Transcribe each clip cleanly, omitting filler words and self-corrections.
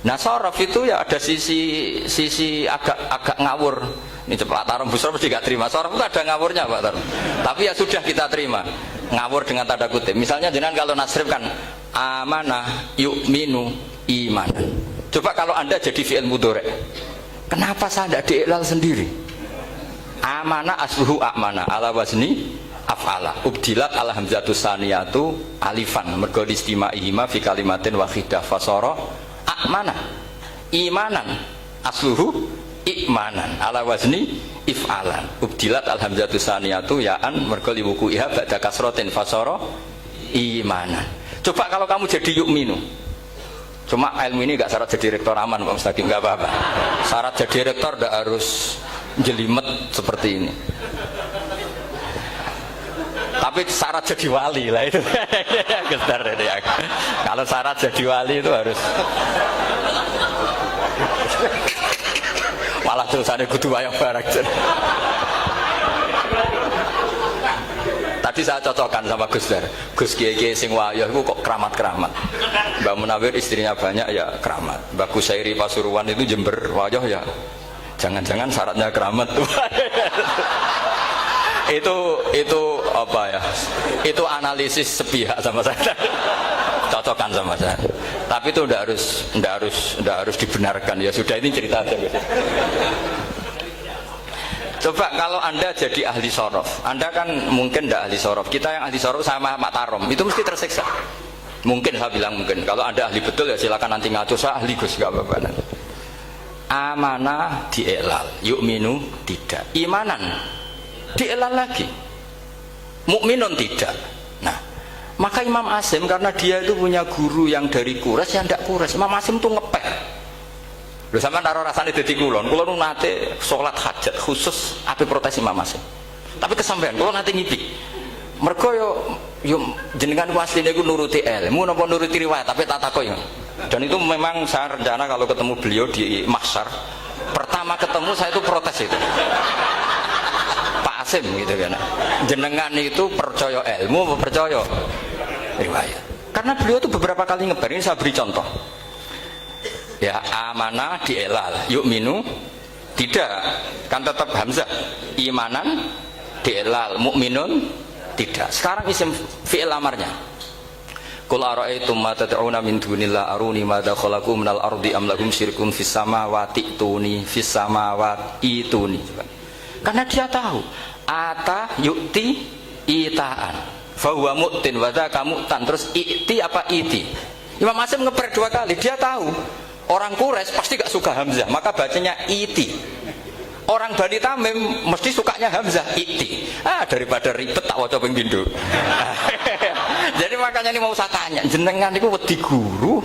Nah sorof itu ya ada sisi agak ngawur. Ini cepat Tarom Busro mesti gak terima. Sorof itu ada ngawurnya Pak Tarom. Tapi ya sudah kita terima. Ngawur dengan tanda kutip. Misalnya jenengan kalau nasrif kan amanah yu'minu imanan. Coba kalau Anda jadi fi'il mudhari'. Kenapa saya tidak diiklal sendiri? Amanah asluhu amana ala wazni af'ala. Ubdilat ala hamzatu saniyatu alifan. Mergo istima'ihima fi kalimatin wahidah fasara amana imanan asluhu ikmanan ala wazni if'alan ubdilat alhamzatu saniyatu ya'an mergo liwuku iha ba'da kasrotin fasara imanan. Coba kalau kamu jadi yu'minu, cuma ilmu ini gak syarat jadi rektor aman Pak Mustaqim, gak apa-apa. Syarat jadi rektor gak harus jelimet seperti ini, tapi syarat jadi wali lah itu. Kalau syarat jadi wali itu harus malah terusannya kudu wayang barang. Tadi saya cocokkan sama Gus Dar, Gus Kiai sing wayah itu kok keramat-keramat. Mbak Munawir istrinya banyak ya keramat. Mbak Kusairi Pasuruan itu Jember wayah ya jangan-jangan syaratnya keramat. itu apa ya, itu analisis sepihak sama saya. Cocokkan sama saya, tapi itu ndak harus dibenarkan. Ya sudah, ini cerita aja guys. Coba kalau Anda jadi ahli sorof, Anda kan mungkin ndak ahli sorof. Kita yang ahli sorof sama Pak Tarom itu mesti tersiksa. Mungkin saya bilang mungkin. Kalau Anda ahli betul ya silakan nanti ngaco, saya ahli Gus, gak apa-apa. Amanah dielal, yu'minu tidak, imanan dielal lagi, mukminun tidak. Nah, maka Imam Asim karena dia itu punya guru yang dari Quraisy yang tidak Quraisy, Imam Asim itu ngepek. Lho sampean karo rasane dadi kulon nate salat hajat khusus ape protes Imam Asim. Tapi kesampean kula nate ngipik. Mergo yo jenengan asline iku nuruti ilmu napa nuruti riwayat, tapi tak takoki. Dan itu memang saya rencana kalau ketemu beliau di mahsyar, pertama ketemu saya itu protes itu. Pak Asim gitu kan. Jenengan itu percaya ilmu apa percaya riwayat? Karena beliau itu beberapa kali ngebar, ini saya beri contoh. Ya, amanah dielal, yu'minu tidak, kan tetap hamzah. Imanan dielal, mukminun tidak. Sekarang isim fi'il amarnya. Qul ara'aytum ma tad'una min dunillah aruni madza khalaqu minal ardi am lahum syirkun fis samawati tuni fis samawati tuni. Karena dia tahu ata yu'ti itaan fa huwa mu'tin wa dzaka mu'tan. Terus i'ti apa iti? Imam Asim ngeper dua kali. Dia tahu orang Quraisy pasti gak suka hamzah, maka bacanya iti. Orang Bani Tamim mesti sukanya hamzah, iti. Daripada ribet tak waca ping pindho. Jadi makanya ini mau saya tanya, jenengan itu wedi guru,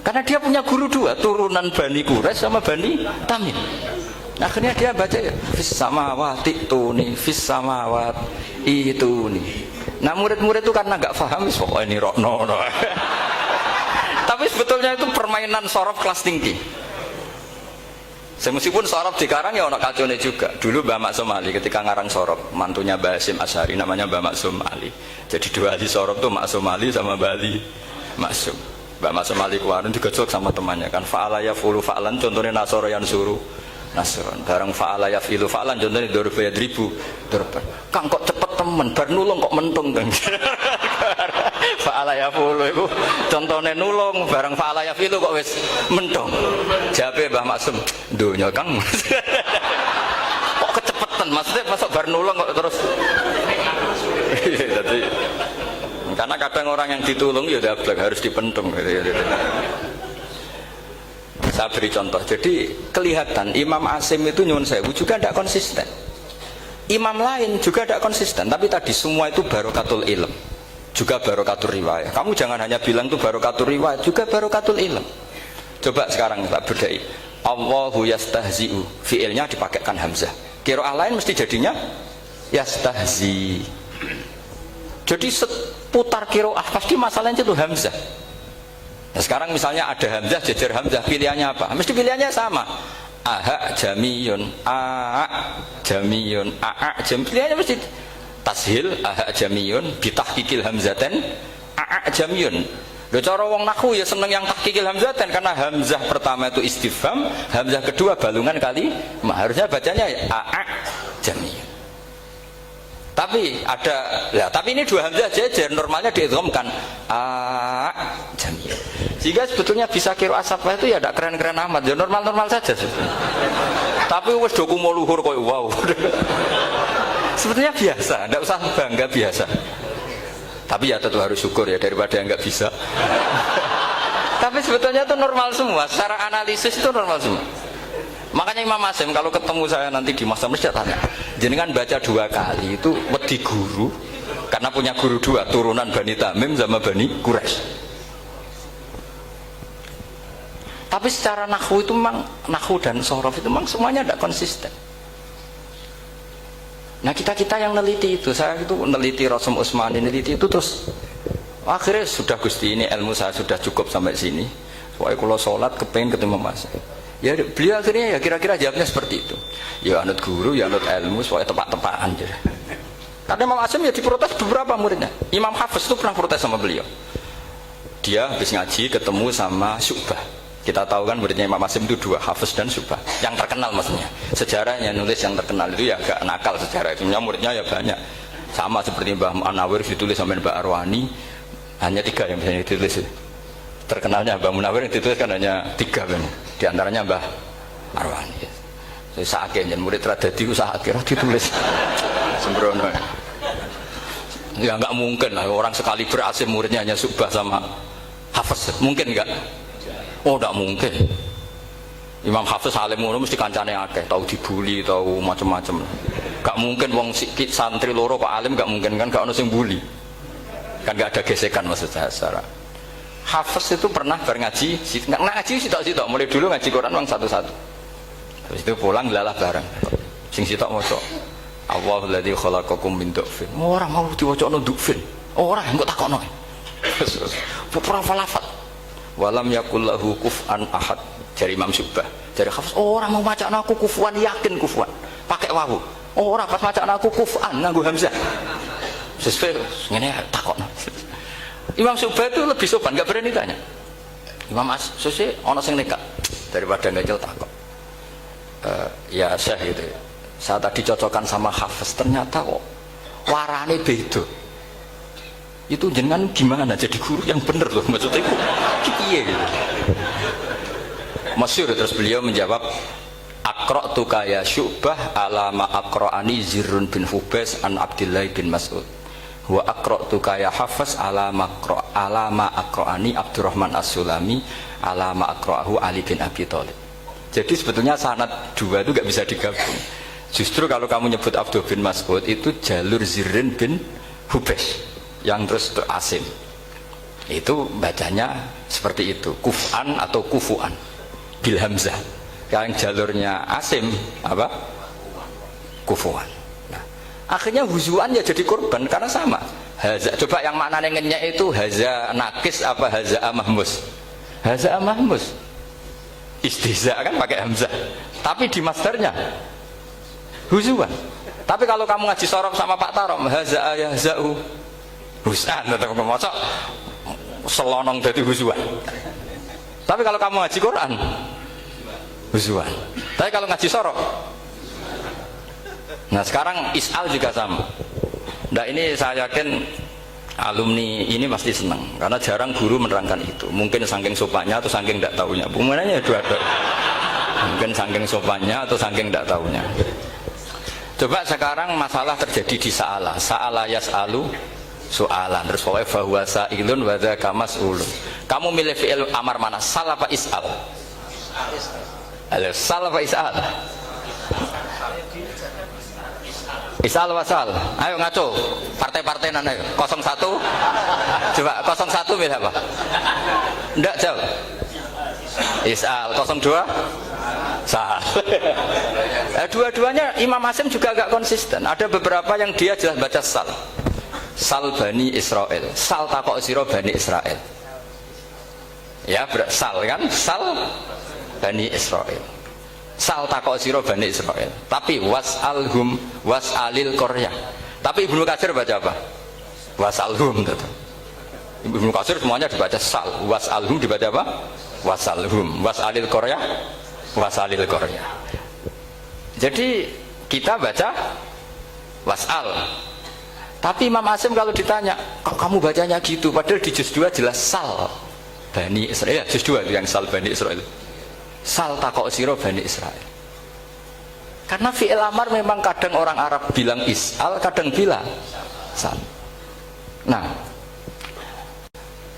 karena dia punya guru dua, turunan Bani Quraisy sama Bani Tamim. Akhirnya dia baca ya, fis samawati tuni, fis samawati tuni. Nah murid-murid itu karena nggak paham, pokoknya ini rokno. Tapi sebetulnya itu permainan sorof kelas tinggi. Meskipun sorof dikarang ya ono kacone juga. Dulu Mbah Maksum Ali ketika ngarang sorof, mantunya Mbah Hasyim Asy'ari namanya Mbah Maksum Ali. Jadi dua ahli sorof tuh Maksum Ali sama Mbah Ali Maksum. Mbah Maksum Ali kemarin digojok sama temannya kan, fa'ala yafulu fa'lan, contohnya nasoro yang suruh nasron. Bareng fa'ala yafilu fa'lan, contohnya dorba yadribu dorban. Kang kok cepet temen, bar nulung kok mentung dong. Fa'ala yafulu itu contohnya nulung, bareng fa'ala yafilu kok wis mentung. Jabe Mbah Maksum, dunya Kang. Kok kecepetan, maksudnya masuk bar nulung kok terus. Jadi karena kadang orang yang ditulung ya dablek harus dipentung gitu. Saya beri contoh. Jadi kelihatan Imam Asim itu nyuwun sewu juga tidak konsisten. Imam lain juga tidak konsisten. Tapi tadi semua itu barokatul ilm, juga barokatul riwayat. Kamu jangan hanya bilang itu barokatul riwayat, juga barokatul ilm. Coba sekarang kita bedai. Allahu yastahzi'u, fiilnya dipakaikan hamzah. Qiraah lain mesti jadinya yastahzi. Jadi seputar qiraah pasti masalahnya itu hamzah. Nah, sekarang misalnya ada hamzah jejer hamzah, pilihannya apa? Mesti pilihannya sama. Aha jamiyun, a jamiyun, a jam. Pilihannya mesti tashil aha jamiyun, bitahqiqil hamzaten a jamiyun. Lho cara wong nahwu ya seneng yang tahqiqil hamzatan karena hamzah pertama itu istifham, hamzah kedua balungan kali harusnya bacanya a jamiyah. Tapi ada ya, tapi ini dua hamzah jejer normalnya diidghamkan a jamiyah. Sehingga sebetulnya bisa qiraah Safah itu ya tidak keren-keren amat, ya normal-normal saja sebetulnya. Tapi wis do kumo luhur koyo wow. Sebetulnya biasa, tidak usah bangga biasa. Tapi ya tentu harus syukur ya daripada yang nggak bisa. Tapi sebetulnya itu normal semua, secara analisis itu normal semua. Makanya Imam Asim kalau ketemu saya nanti di masa masjid tanya, jenengan baca 2 kali itu wedi guru, karena punya guru 2 turunan Bani Tamim sama Bani Quraisy. Tapi secara nahwu itu memang nahwu dan sorof itu memang semuanya tidak konsisten. Nah kita yang neliti itu, saya itu neliti Rasul Utsmani, neliti itu terus akhirnya sudah Gusti ini ilmu saya sudah cukup sampai sini. Soalnya kalau sholat kepengen ketemu Mas. Ya beliau akhirnya ya kira-kira jawabnya seperti itu. Ya anut guru, ya anut ilmu, soalnya tepak-tepakan. Karena Imam Asim ya diprotes beberapa muridnya. Imam Hafiz itu pernah protes sama beliau. Dia habis ngaji ketemu sama Syu'bah. Kita tahu kan muridnya Imam Asim itu 2, Hafiz dan Syu'bah. Yang terkenal maksudnya. Sejarahnya nulis yang terkenal itu ya agak nakal sejarah itu. Muridnya ya banyak. Sama seperti Mbah Munawir ditulis sama Mbah Arwani. Hanya 3 yang bisa ditulis. Terkenalnya Mbah Munawir yang ditulis kan hanya 3 kan. Di antaranya Mbah Arwani. Saya sakit dan murid radadi usaha akhirnya ditulis. Sembrono. Ya nggak mungkin lah orang sekali berasim muridnya hanya Syu'bah sama Hafiz. Mungkin nggak? Oh tidak mungkin. Imam Hafiz alim ngono mesti kancane akeh, tahu dibuli, tahu macam-macam. Gak mungkin wong sikit santri loro kok alim, gak mungkin kan, gak ono sing bully. Kan gak ada gesekan maksud saya secara. Hafiz itu pernah ngaji, ngaji sitok-sitok, mulai dulu ngaji Quran wong satu-satu. Habis itu pulang lalah bareng. Sing sitok maca Allahul ladzi khalaqakum min du'fin. Ora mau diwacana du'fin. Ora engko takokno. Ora falafat. Walam yakul lahu kuf'an ahad. Dari Imam Syu'bah, dari Hafiz, orang mau macam aku kufuan, yakin kufuan pakai wawu. Orang pas macam aku kuf'an nganggo hamzah. Sesuai ngene takok. Imam Syu'bah itu lebih sopan, nggak berani tanya. Imam As-Susi ono sing nekat daripada ngejel takok. Ya Syekh gitu. Saya tadi cocokkan sama Hafiz, ternyata kok warane beda. Itu jenengan gimana jadi guru yang bener loh, maksudnya itu piye gitu. Masyhur terus beliau menjawab, Aqra'tu ya Syu'bah ala ma aqra'ani Zirrun bin Hubais an Abdillah bin Mas'ud. Wa aqra'tu ya Hafiz ala ma aqra'ani Abdurrahman As-Sulami ala ma aqra'ahu Ali bin Abi Thalib. Jadi sebetulnya sanad 2 itu gak bisa digabung. Justru kalau kamu nyebut Abdul bin Mas'ud itu jalur Zirrun bin Hubais yang terus Asim. Itu bacanya seperti itu, kuf'an atau kufu'an bil hamzah. Yang jalurnya Asim apa? Kufu'an. Nah, akhirnya huzuan ya jadi korban karena sama. Haza, coba yang maknanya ngenyek itu haza nakis apa haza mahmus? Haza mahmus. Istihza kan pakai hamzah. Tapi di masdarnya huzuan. Tapi kalau kamu ngaji sorof sama Pak Tarom, haza yahza'u husan atau ngomong selonong dari huzuan. Tapi kalau kamu ngaji Quran huzuan. Tapi kalau ngaji sorok. Nah sekarang is'al juga sama. Nah ini saya yakin alumni ini pasti senang karena jarang guru menerangkan itu. Mungkin saking sopannya atau saking tidak tahunya. Bagaimana dua-dua. Mungkin saking sopannya atau saking tidak tahunya. Coba sekarang masalah terjadi di sa'ala. Sa'ala yas'alu soalan terus pokoknya bahwa sa'ilun wa dzaka mas'ulun. Kamu milih fi'il amar mana? Sal apa is'al? Sal apa is'al? Is'al wa sal. Ayo ngaco. Partai-partai nana 01. Coba 01 milih apa? Enggak jauh. Is'al 02 sal. Dua-duanya Imam Asim juga agak konsisten. Ada beberapa yang dia jelas baca sal. Sal Bani Israel, sal takok siro Bani Israel. Ya sal kan, sal Bani Israel, sal takok siro Bani Israel. Tapi was'alhum was'alil Korea. Tapi Ibnu Katsir baca apa? Was'alhum gitu. Ibnu Katsir semuanya dibaca sal, was'alhum dibaca apa? Wasalhum, was'alil Korea, wasalil Korea. Jadi kita baca was'al. Tapi Imam Asim kalau ditanya, kok kamu bacanya gitu? Padahal di juz 2 jelas sal Bani Israel. Juz 2 yang sal Bani Israel. Sal takok siro Bani Israel. Karena fi'il amar memang kadang orang Arab bilang is'al, kadang bilang sal. Nah,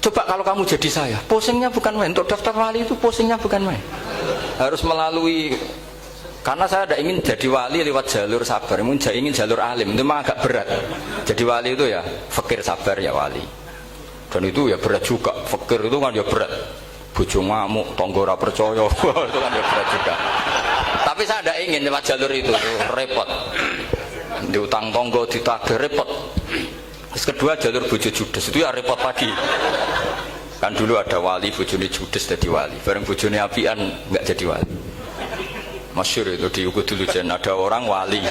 coba kalau kamu jadi saya, pusingnya bukan main. Untuk daftar wali itu pusingnya bukan main. Harus melalui, karena saya tidak ingin jadi wali lewat jalur sabar, ingin jalur alim, itu memang agak berat. Jadi wali itu ya fakir sabar ya wali. Dan itu ya berat juga. Fakir itu kan ya berat. Bojo ngamuk, tangga ora percaya, itu kan ya berat juga. Tapi saya tidak ingin lewat jalur itu repot. Diutang tangga ditagih repot. Terus kedua jalur bojo judes itu ya repot lagi. Kan dulu ada wali bojone judes jadi wali, bareng bojone apian nggak jadi wali. Masyhur itu di Uku dulu Jen, ada orang wali,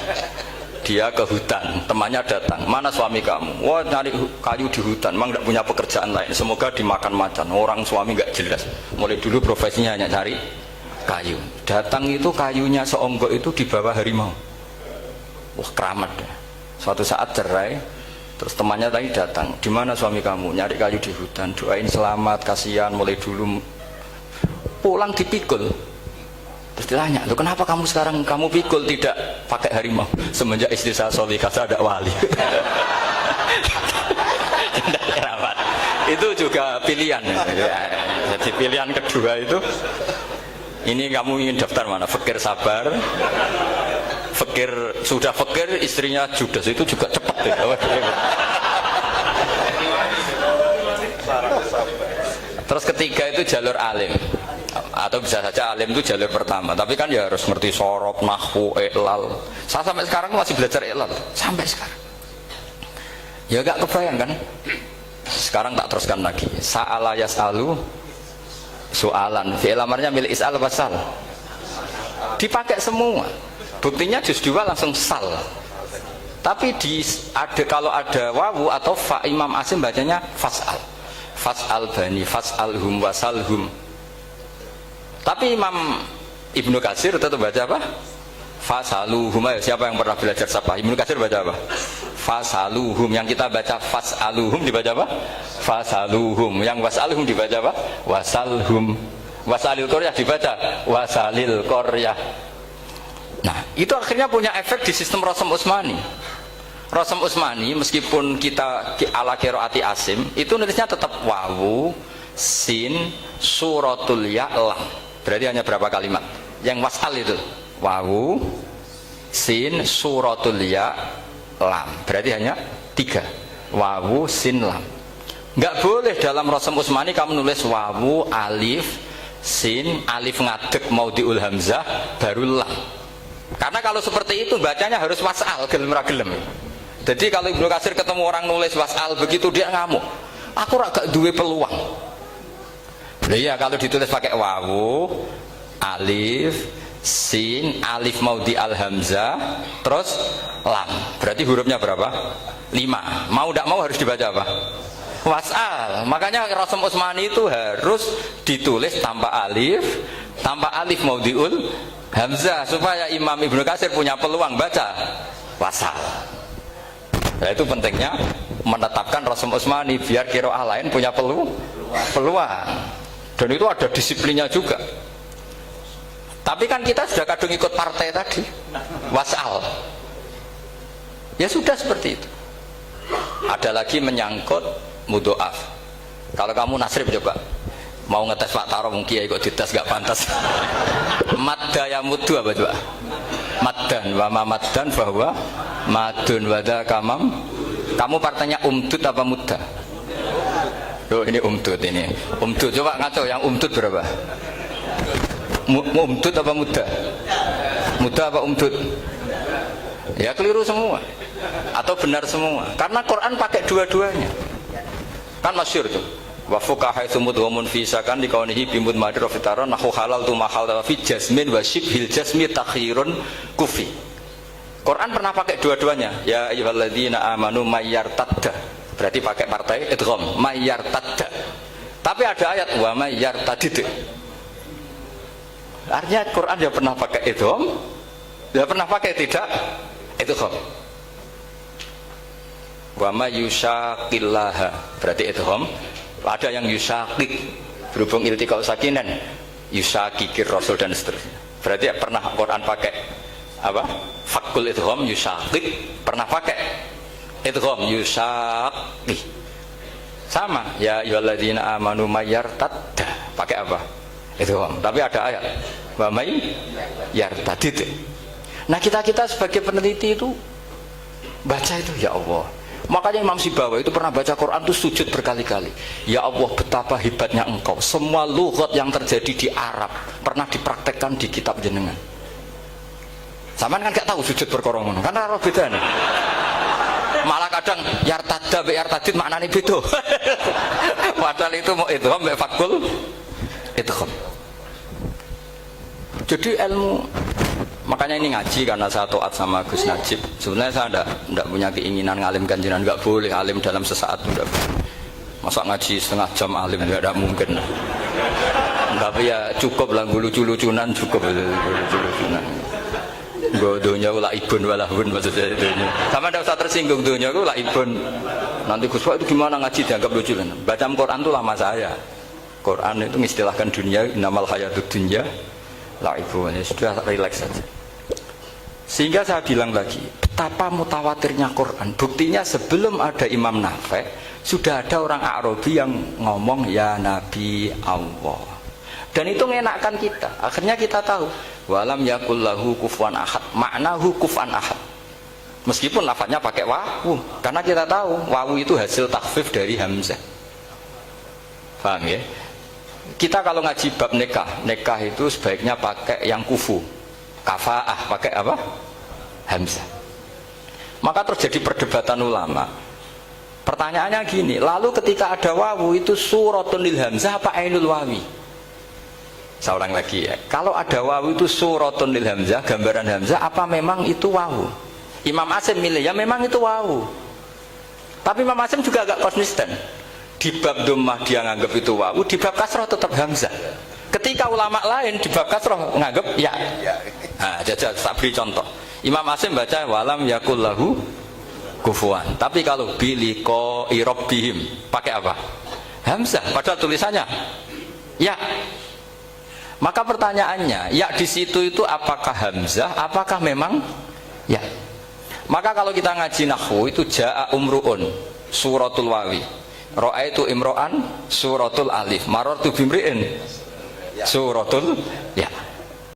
dia ke hutan, temannya datang, mana suami kamu? Wah nyari kayu di hutan, memang tidak punya pekerjaan lain, semoga dimakan macan. Orang suami nggak jelas, mulai dulu profesinya hanya cari kayu. Datang itu kayunya seonggok itu di bawah harimau. Wah keramat ya. Suatu saat cerai, terus temannya tadi datang, di mana suami kamu? Nyari kayu di hutan, doain selamat, kasihan, mulai dulu. Pulang dipikul. Terus ditanya, loh kenapa kamu sekarang kamu pikul tidak pakai harimau? Semenjak istri saya solihah, saya ada wali. Itu juga pilihan. Jadi pilihan kedua itu, ini kamu ingin daftar mana? Fakir sabar, fakir sudah fakir, istrinya judes, itu juga cepat. Terus ketiga itu jalur alim. Atau bisa saja alim itu jalur pertama, tapi kan ya harus ngerti sorob, nahwu, i'lal. Saya sampai sekarang masih belajar i'lal, sampai sekarang. Ya gak kebayang kan? Sekarang tak teruskan lagi. Sa'ala yas'alu soalan. Fi'il amarnya milik is'al wasal. Dipakai semua. Buktinya juz 2 langsung sal. Tapi kalau ada wawu atau fa, Imam Asim bacanya fas'al. Fas'al bani, fas'alhum wasalhum. Tapi Imam Ibnu Katsir tetap baca apa? Fasaluhum. Siapa yang pernah belajar siapa? Ibnu Katsir baca apa? Fasaluhum. Yang kita baca fasaluhum dibaca apa? Fasaluhum. Yang wasaluhum dibaca apa? Wasalhum. Wasalil Koryah dibaca wasalil Koryah. Nah, itu akhirnya punya efek di sistem Rasam Utsmani. Rasam Utsmani meskipun kita ala qiraati Asim, itu nulisnya tetap wawu, sin, suratul ya, lam. Berarti hanya berapa kalimat? Yang wasal itu wawu, sin, suratul ya, lam. Berarti hanya 3. Wawu, sin, lam. Nggak boleh dalam Rasam Utsmani kamu nulis wawu, alif, sin, alif ngadeg mau diul hamzah, baru lam. Karena kalau seperti itu bacanya harus wasal, gelem ra gelem. Jadi kalau Ibnu Katsir ketemu orang nulis wasal begitu dia ngamuk. Aku gak duwe peluang. Iya kalau ditulis pakai wawu, alif, sin, alif mau di al hamzah, terus lam. Berarti hurufnya berapa? 5. Mau tidak mau harus dibaca apa? Wasal. Makanya Rasam Utsmani itu harus ditulis tanpa alif mau diul hamzah supaya Imam Ibnu Katsir punya peluang baca wasal. Nah, itu pentingnya menetapkan Rasam Utsmani biar qiraah lain punya peluang. Dan itu ada disiplinnya juga. Tapi kan kita sudah kadung ikut partai tadi, wasal. Ya sudah seperti itu. Ada lagi menyangkut mudhoaf. Kalau kamu nasrib coba, mau ngetes Pak Taro mungkin ya ikut dites gak pantas. Madda ya mudhu apa coba? Maddan wa ma maddan bahwa madun wada kamam. Kamu partainya umdud apa mudda? Loh ini umdud ini. Umdud coba ngaco yang umdud berapa? Umdud apa mudda? Mudda apa umdud? Ya keliru semua. Atau benar semua. Karena Quran pakai dua-duanya. Kan masyhur tuh. Wa fuqaha tsumud wa munfisakan di kaunihi bimud madir wa fitaron nahu halal tu mahal fi jasmin wa shibhil jasmi takhirun kufi. Quran pernah pakai dua-duanya. Ya ayyuhalladzina amanu mayyartadda. berarti pakai partai idgham mayyartadda. Tapi ada ayat wa mayyartadid. Artinya Quran dia pernah pakai idgham, dia pernah pakai tidak idgham. Wa mayyushaqillaha berarti idgham. Ada yang yusaqik berhubung iltiqa sakinan, yusaqikir rasul dan seterusnya. Berarti pernah Quran pakai apa? Fakul idgham yusaqik, pernah pakai idgham yusaqi. Sama ya ayyuhalladzina amanu mayyartadda pakai apa? Idgham. Tapi ada ayat wa may yartadid. Nah, kita sebagai peneliti itu baca itu ya Allah. Makanya Imam Sibawa itu pernah baca Quran itu sujud berkali-kali. Ya Allah, betapa hebatnya engkau. Semua lughat yang terjadi di Arab pernah dipraktekkan di kitab jenengan. Saman kan gak tahu sujud perkara ngono. Karena ora bedane. Malah kadang yartadda be yartadid maknane beda. Padahal itu mau idgham be fakul idgham. Jadi ilmu, makanya ini ngaji karena saya taat sama Gus Najib. Sebenarnya saya tidak punya keinginan ngalimkan jenengan, nggak boleh alim dalam sesaat itu. Masa ngaji setengah jam alim nggak mungkin. Tapi ya cukup lah, lucu-lucunan cukup, lucu-lucunan. Gue dunia ulah ibun walahun maksudnya dunia. Sama tidak usah tersinggung dunia gue ulah ibun. Nanti Gus Pak itu gimana ngaji dianggap lucu kan? Baca Quran itu lama saya. Quran itu mengistilahkan dunia, inamal hayatud dunya laibu, ya sudah relax saja. Sehingga saya bilang lagi, betapa mutawatirnya Quran. Buktinya sebelum ada Imam Nafi, sudah ada orang Arabi yang ngomong ya Nabi Allah. Dan itu mengenakkan kita. Akhirnya kita tahu walam yakul lahu kufuwan ahad, maknahu kufan ahad. Meskipun lafadznya pakai wawu, karena kita tahu wawu itu hasil takhfif dari hamzah. Paham ya? Kita kalau ngaji bab nikah itu sebaiknya pakai yang kufu, kafaah, pakai apa? Hamzah. Maka terjadi perdebatan ulama. Pertanyaannya gini, lalu ketika ada wawu itu suratun lil hamzah apa ainul wawi? Saya ulang lagi ya, kalau ada wawu itu suratun lil hamzah, gambaran hamzah, apa memang itu wawu? Imam Asim milih ya memang itu wawu. Tapi Imam Asim juga agak konsisten. Di bab dhammah dia nganggap itu wawu, di bab kasroh tetap hamzah. Ketika ulama lain di bab kasroh nganggap ya. Nah, jajal tak beri contoh. Imam Asim baca walam yakul lahu kufuwan. Tapi kalau biliko irobbihim pakai apa? Hamzah. Padahal tulisannya ya. Maka pertanyaannya, ya di situ itu apakah hamzah? Apakah memang ya? Maka kalau kita ngaji nahwu itu jaa umruun suratul wawi. Ra'aitu imro'an suratul alif, marartu bimri'in suratul ya.